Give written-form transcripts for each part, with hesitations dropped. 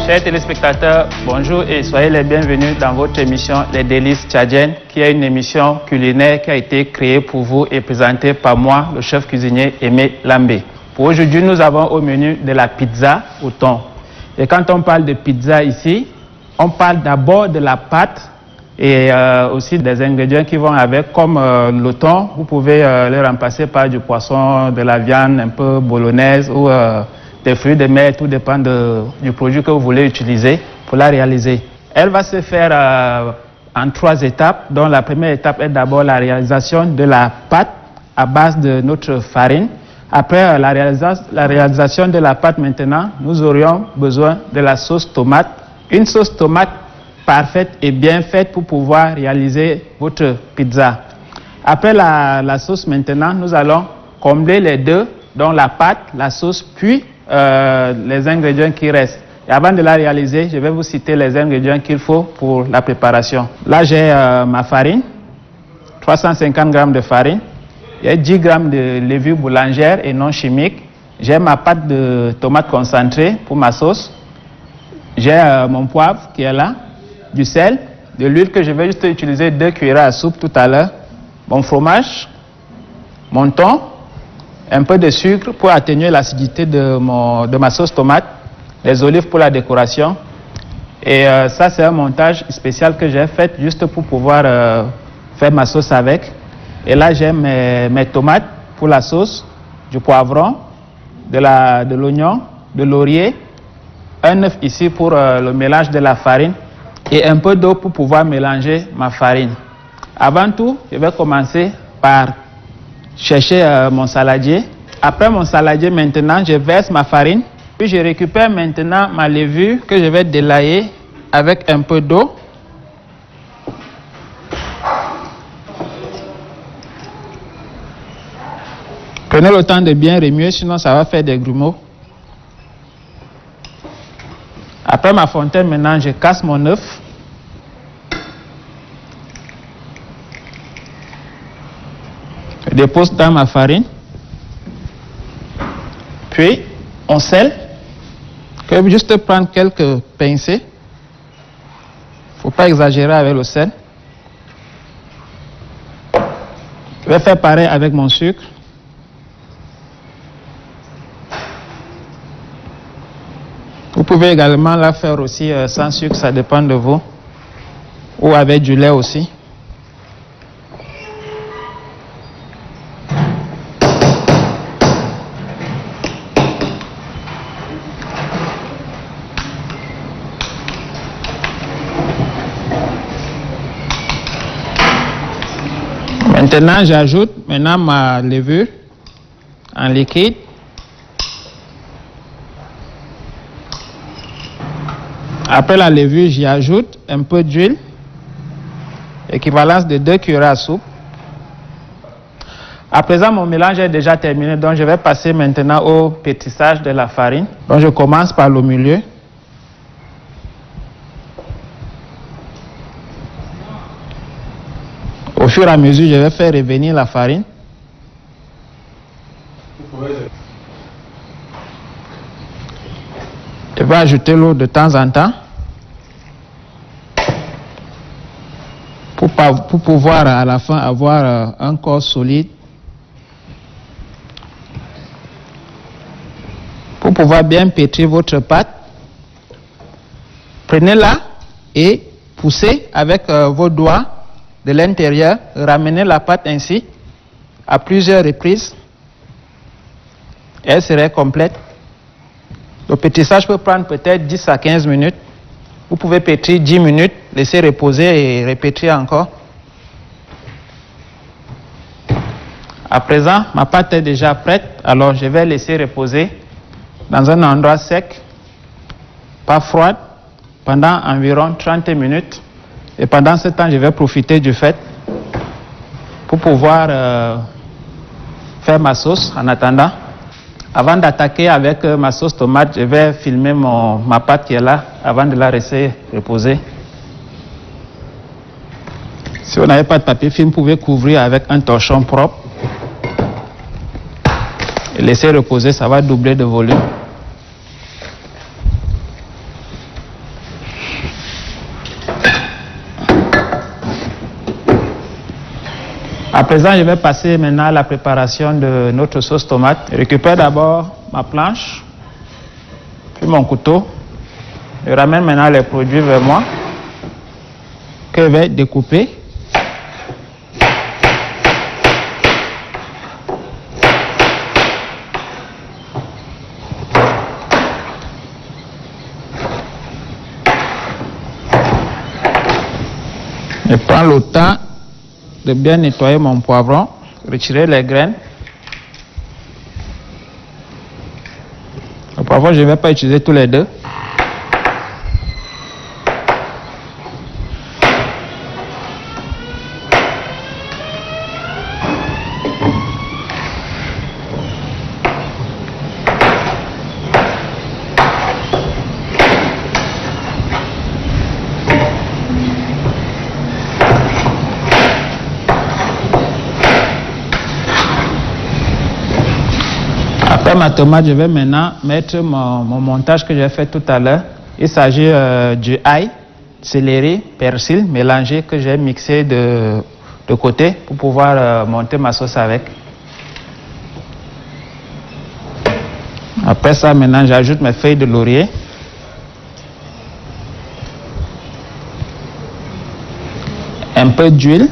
Chers téléspectateurs, bonjour et soyez les bienvenus dans votre émission Les Délices Tchadiennes, qui est une émission culinaire qui a été créée pour vous et présentée par moi, le chef cuisinier Aimé Lambé. Pour aujourd'hui, nous avons au menu de la pizza au thon. Et quand on parle de pizza ici, on parle d'abord de la pâte et aussi des ingrédients qui vont avec, comme le thon. Vous pouvez le remplacer par du poisson, de la viande un peu bolognaise ou des fruits de mer, tout dépend du produit que vous voulez utiliser pour la réaliser. Elle va se faire en 3 étapes, dont la première étape est d'abord la réalisation de la pâte à base de notre farine. Après la réalisation de la pâte maintenant, nous aurions besoin de la sauce tomate. Une sauce tomate parfaite et bien faite pour pouvoir réaliser votre pizza. Après la sauce maintenant, nous allons combler les deux, dont la pâte, la sauce, puis les ingrédients qui restent. Et avant de la réaliser, je vais vous citer les ingrédients qu'il faut pour la préparation. Là, j'ai ma farine, 350 g de farine. J'ai 10 g de levure boulangère et non chimique. J'ai ma pâte de tomate concentrée pour ma sauce. J'ai mon poivre qui est là, du sel, de l'huile que je vais juste utiliser 2 cuillères à soupe tout à l'heure, mon fromage, mon thon, un peu de sucre pour atténuer l'acidité de ma sauce tomate, les olives pour la décoration. Et ça, c'est un montage spécial que j'ai fait juste pour pouvoir faire ma sauce avec. Et là, j'ai mes tomates pour la sauce, du poivron, de l'oignon, de laurier, un œuf ici pour le mélange de la farine et un peu d'eau pour pouvoir mélanger ma farine. Avant tout, je vais commencer par chercher mon saladier. Après mon saladier, maintenant, je verse ma farine. Puis je récupère maintenant ma levure que je vais délayer avec un peu d'eau. Prenez le temps de bien remuer, sinon ça va faire des grumeaux. Après ma fontaine, maintenant, je casse mon œuf. Je dépose dans ma farine. Puis, on sel. Je vais juste prendre quelques pincées. Il ne faut pas exagérer avec le sel. Je vais faire pareil avec mon sucre. Vous pouvez également la faire aussi sans sucre, ça dépend de vous. Ou avec du lait aussi. Maintenant, j'ajoute ma levure en liquide. Après la levure, j'y ajoute un peu d'huile, équivalence de 2 cuillères à soupe. À présent, mon mélange est déjà terminé, donc je vais passer maintenant au pétrissage de la farine. Donc je commence par le milieu. Au fur et à mesure, je vais faire revenir la farine. Je vais ajouter l'eau de temps en temps pour pouvoir à la fin avoir un corps solide. Pour pouvoir bien pétrir votre pâte, prenez-la et poussez avec vos doigts de l'intérieur, ramenez la pâte ainsi à plusieurs reprises. Elle serait complète. Le pétrissage peut prendre peut-être 10 à 15 minutes. Vous pouvez pétrir 10 minutes, laisser reposer et répétrir encore. À présent, ma pâte est déjà prête, alors je vais laisser reposer dans un endroit sec, pas froid, pendant environ 30 minutes. Et pendant ce temps, je vais profiter du fait pour pouvoir faire ma sauce en attendant. Avant d'attaquer avec ma sauce tomate, je vais filmer ma pâte qui est là avant de la laisser reposer. Si vous n'avez pas de papier film, vous pouvez couvrir avec un torchon propre et laisser reposer, ça va doubler de volume. À présent, je vais passer maintenant à la préparation de notre sauce tomate. Je récupère d'abord ma planche, puis mon couteau. Je ramène maintenant les produits vers moi, que je vais découper. Je prends le temps de bien nettoyer mon poivron, retirer les graines. Le poivron, je ne vais pas utiliser tous les deux. Après ma tomate, je vais maintenant mettre mon montage que j'ai fait tout à l'heure. Il s'agit du ail, céleri, persil mélangé que j'ai mixé de côté pour pouvoir monter ma sauce avec. Après ça, maintenant, j'ajoute mes feuilles de laurier. Un peu d'huile.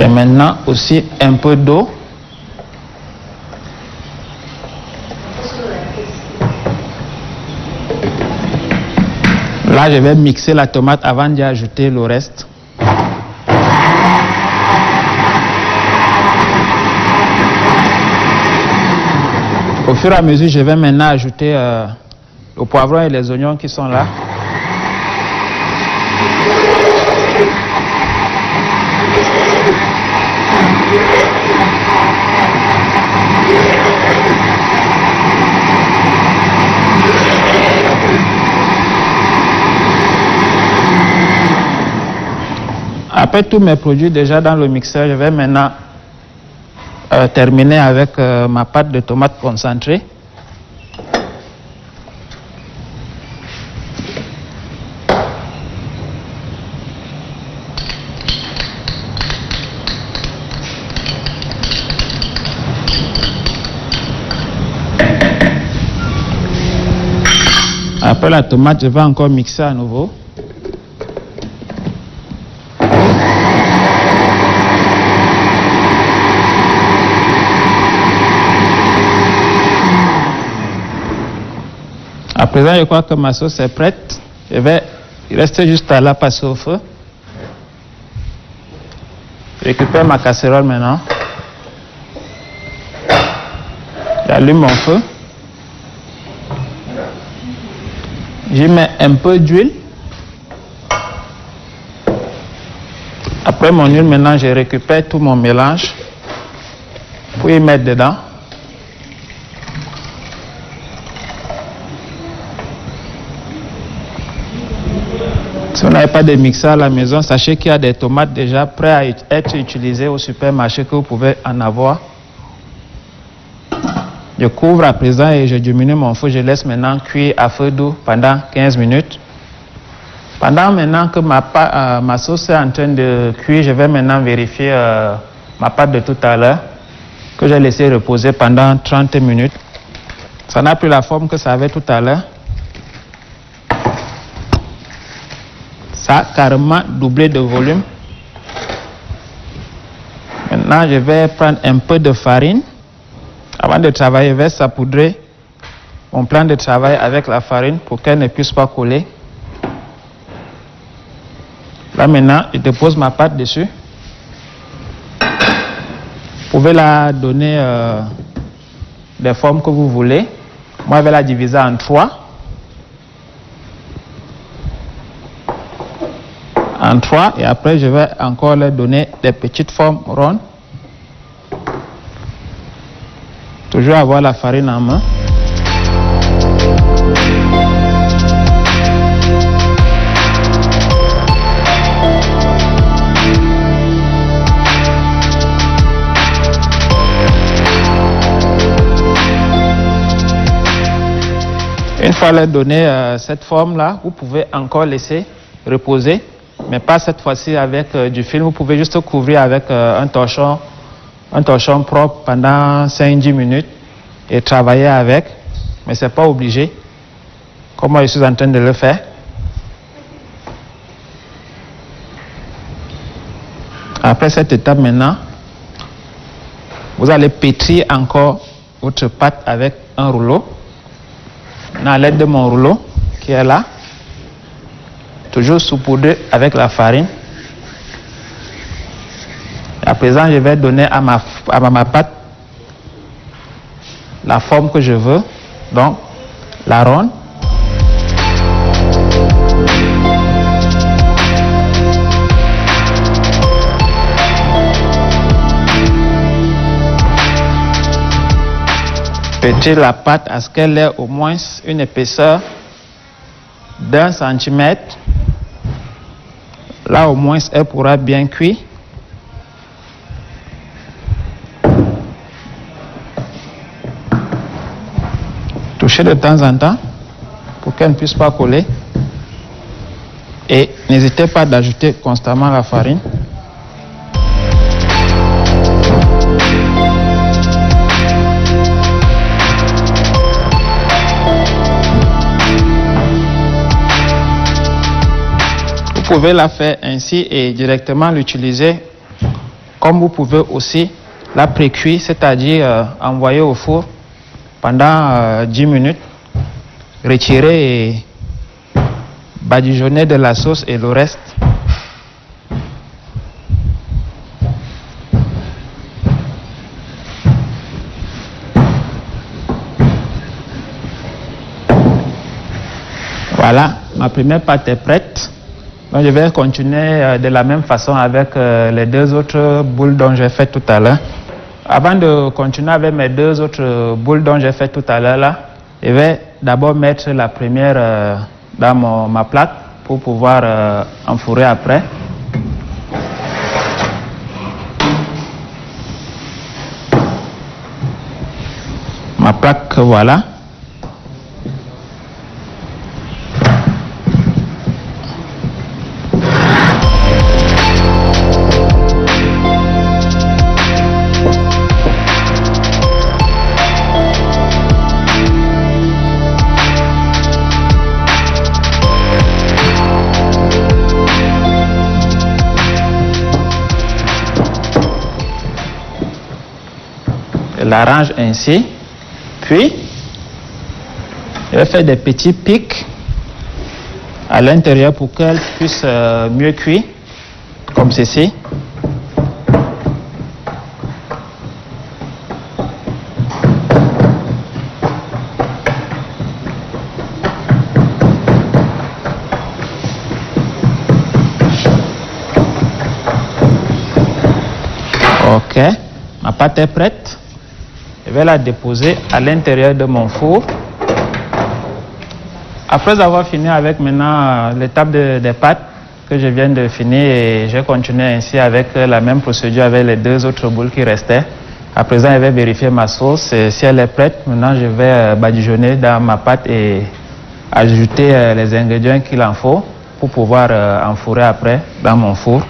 Et maintenant aussi un peu d'eau. Là, je vais mixer la tomate avant d'y ajouter le reste. Au fur et à mesure, je vais maintenant ajouter le poivron et les oignons qui sont là. Après tous mes produits déjà dans le mixeur, je vais maintenant terminer avec ma pâte de tomate concentrée. Après la tomate, je vais encore mixer à nouveau. À présent, je crois que ma sauce est prête. Il reste juste à la passer au feu. Je récupère ma casserole maintenant. J'allume mon feu. J'y mets un peu d'huile. Après mon huile, maintenant, je récupère tout mon mélange pour y mettre dedans. Si vous n'avez pas de mixeur à la maison, sachez qu'il y a des tomates déjà prêtes à être utilisées au supermarché que vous pouvez en avoir. Je couvre à présent et je diminue mon feu. Je laisse maintenant cuire à feu doux pendant 15 minutes. Pendant maintenant que ma sauce est en train de cuire, je vais maintenant vérifier ma pâte de tout à l'heure que j'ai laissé reposer pendant 30 minutes. Ça n'a plus la forme que ça avait tout à l'heure. Ça a carrément doublé de volume. Maintenant, je vais prendre un peu de farine. Avant de travailler, je vais saupoudrer mon plan de travail avec la farine pour qu'elle ne puisse pas coller. Là maintenant, je dépose ma pâte dessus. Vous pouvez la donner des formes que vous voulez. Moi, je vais la diviser en 3. En 3 et après je vais encore leur donner des petites formes rondes. Toujours avoir la farine en main. Une fois leur donner cette forme-là, vous pouvez encore laisser reposer, mais pas cette fois-ci avec du film. Vous pouvez juste couvrir avec un torchon propre pendant 5-10 minutes et travailler avec, mais ce n'est pas obligé, comme moi je suis en train de le faire. Après cette étape maintenant, vous allez pétrir encore votre pâte avec un rouleau. À l'aide de mon rouleau qui est là, toujours saupoudré avec la farine. À présent, je vais donner à ma pâte la forme que je veux, donc la ronde. Pétrir la pâte à ce qu'elle ait au moins une épaisseur d'1 centimètre. Là, au moins, elle pourra bien cuire. Toucher de temps en temps pour qu'elle ne puisse pas coller. Et n'hésitez pas d'ajouter constamment la farine. Vous pouvez la faire ainsi et directement l'utiliser, comme vous pouvez aussi la pré-cuire, c'est-à-dire envoyer au four pendant 10 minutes, retirer et badigeonner de la sauce et le reste. Voilà, ma première pâte est prête. Donc je vais continuer de la même façon avec les deux autres boules dont j'ai fait tout à l'heure. Avant de continuer avec mes deux autres boules dont j'ai fait tout à l'heure là, je vais d'abord mettre la première dans ma plaque pour pouvoir enfourrer après. Ma plaque, voilà. Je l'arrange ainsi, puis je vais faire des petits pics à l'intérieur pour qu'elle puisse mieux cuire, comme ceci. Ok, ma pâte est prête. Je vais la déposer à l'intérieur de mon four. Après avoir fini avec maintenant l'étape des pâtes que je viens de finir, et je continue ainsi avec la même procédure avec les deux autres boules qui restaient. À présent, je vais vérifier ma sauce. Et si elle est prête, maintenant je vais badigeonner dans ma pâte et ajouter les ingrédients qu'il en faut pour pouvoir enfourrer après dans mon four.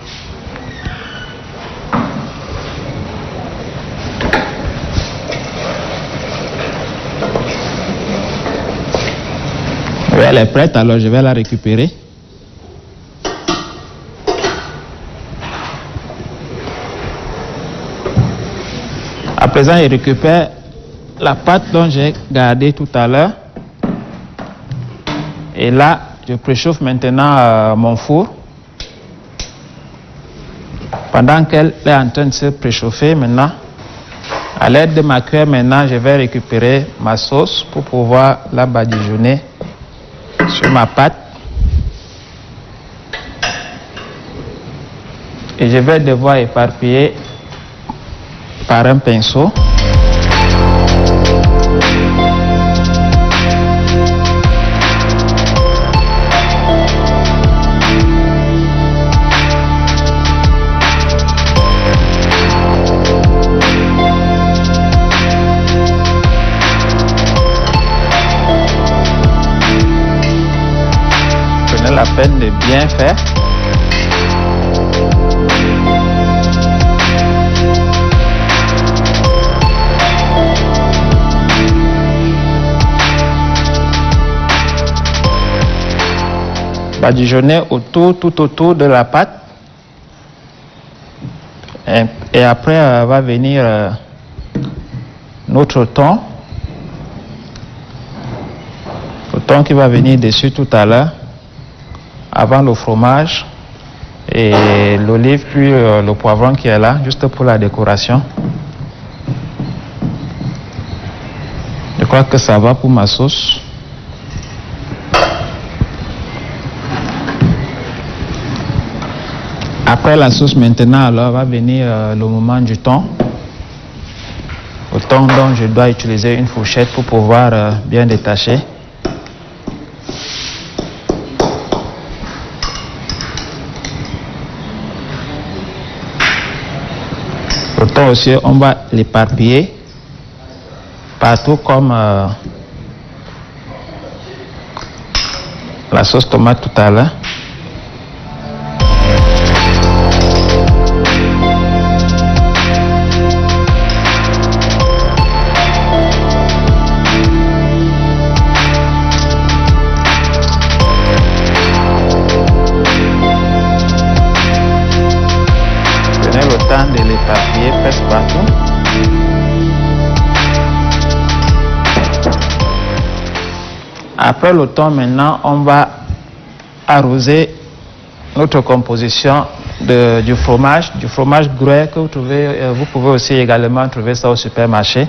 Elle est prête, alors je vais la récupérer. À présent, je récupère la pâte dont j'ai gardé tout à l'heure. Et là, je préchauffe maintenant mon four. Pendant qu'elle est en train de se préchauffer maintenant, à l'aide de ma cuillère maintenant, je vais récupérer ma sauce pour pouvoir la badigeonner sur ma pâte. Et je vais devoir éparpiller par un pinceau. la peine de bien faire. Badigeonner tout autour de la pâte. Et après va venir notre thon. Le thon qui va venir dessus tout à l'heure, avant le fromage et l'olive, puis le poivron qui est là, juste pour la décoration. Je crois que ça va pour ma sauce. Après la sauce maintenant, alors va venir le moment du thon. Le thon dont je dois utiliser une fourchette pour pouvoir bien détacher. Le thon aussi, on va l'éparpiller partout comme la sauce tomate tout à l'heure. De l'éparpiller presque partout. Après le thon, maintenant, on va arroser notre composition du fromage gruyère que vous pouvez aussi également trouver ça au supermarché.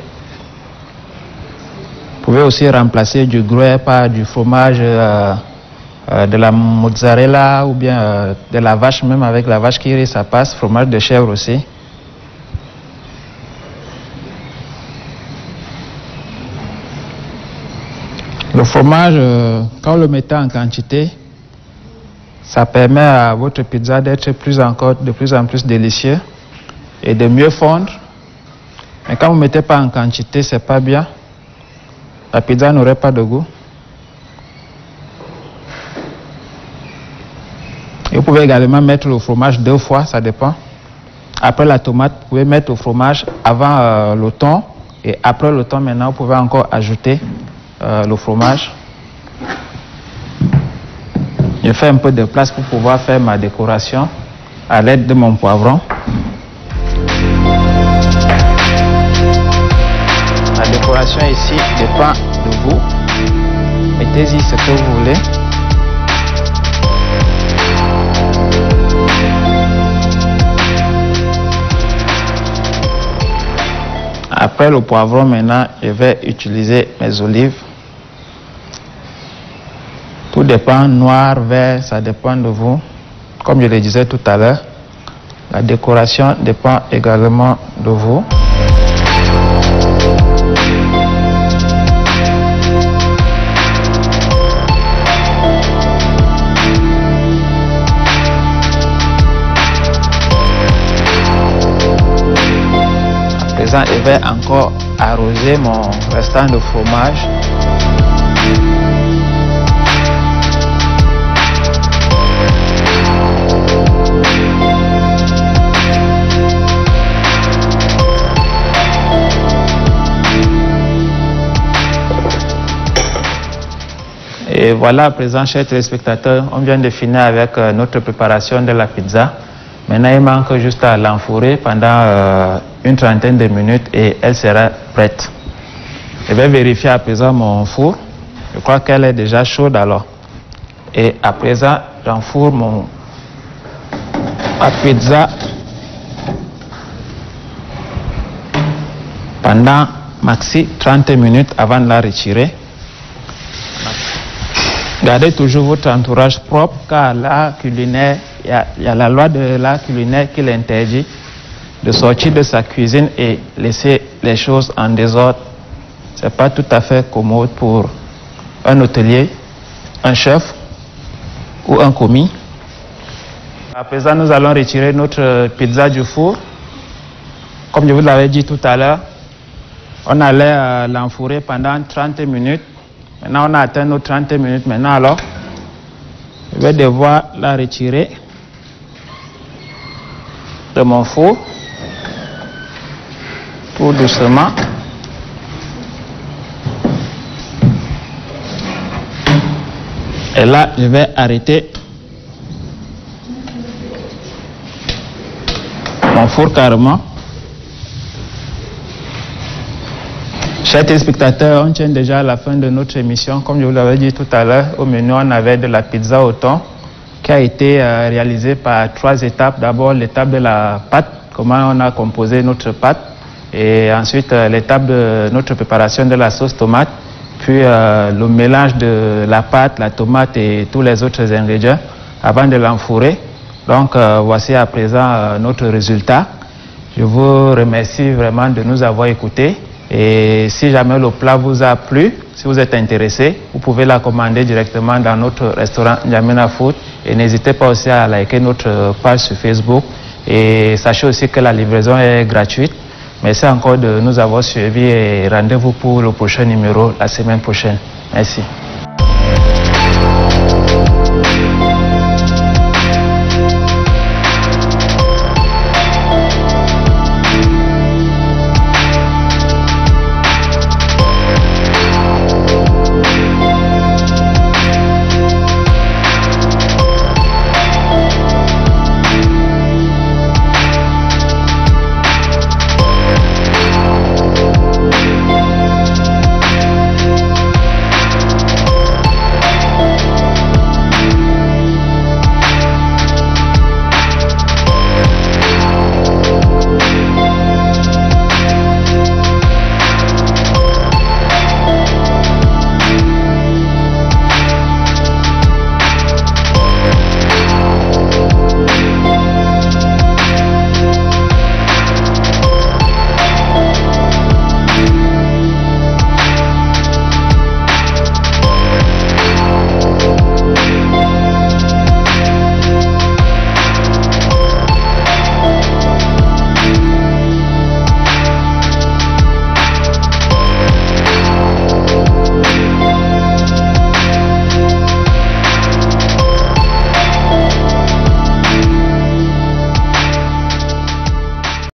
Vous pouvez aussi remplacer du gruyère par du fromage de la mozzarella ou bien de la vache, même avec la vache qui rit, ça passe, fromage de chèvre aussi. Le fromage, quand vous le mettez en quantité, ça permet à votre pizza d'être de plus en plus délicieux et de mieux fondre. Mais quand vous ne mettez pas en quantité, c'est pas bien. La pizza n'aurait pas de goût. Et vous pouvez également mettre le fromage 2 fois, ça dépend. Après la tomate, vous pouvez mettre le fromage avant le thon. Et après le thon, maintenant, vous pouvez encore ajouter le fromage. Je fais un peu de place pour pouvoir faire ma décoration à l'aide de mon poivron. La décoration ici dépend de vous. Mettez-y ce que vous voulez. Après le poivron, maintenant, je vais utiliser mes olives. Tout dépend, noir, vert, ça dépend de vous. Comme je le disais tout à l'heure, la décoration dépend également de vous. À présent, je vais encore arroser mon restant de fromage. Et voilà, à présent, chers téléspectateurs, on vient de finir avec notre préparation de la pizza. Maintenant, il manque juste à l'enfourrer pendant une trentaine de minutes et elle sera prête. Je vais vérifier à présent mon four. Je crois qu'elle est déjà chaude alors. Et à présent, j'enfourre ma pizza pendant maxi 30 minutes avant de la retirer. Gardez toujours votre entourage propre car l'art culinaire, il y a la loi de l'art culinaire qui l'interdit de sortir de sa cuisine et laisser les choses en désordre. Ce n'est pas tout à fait commode pour un hôtelier, un chef ou un commis. À présent, nous allons retirer notre pizza du four. Comme je vous l'avais dit tout à l'heure, on allait l'enfourrer pendant 30 minutes. Maintenant, on a atteint nos 30 minutes. Maintenant, alors, Je vais devoir la retirer de mon four tout doucement. Et là, je vais arrêter mon four carrément. Chers téléspectateurs, on tient déjà à la fin de notre émission. Comme je vous l'avais dit tout à l'heure, au menu, on avait de la pizza au thon qui a été réalisée par 3 étapes. D'abord, l'étape de la pâte, comment on a composé notre pâte. Et ensuite, l'étape de notre préparation de la sauce tomate. Puis le mélange de la pâte, la tomate et tous les autres ingrédients avant de l'enfourrer. Donc, voici à présent notre résultat. Je vous remercie vraiment de nous avoir écoutés. Et si jamais le plat vous a plu, si vous êtes intéressé, vous pouvez la commander directement dans notre restaurant N'Djamena Food. Et n'hésitez pas aussi à liker notre page sur Facebook. Et sachez aussi que la livraison est gratuite. Merci encore de nous avoir suivis et rendez-vous pour le prochain numéro la semaine prochaine. Merci.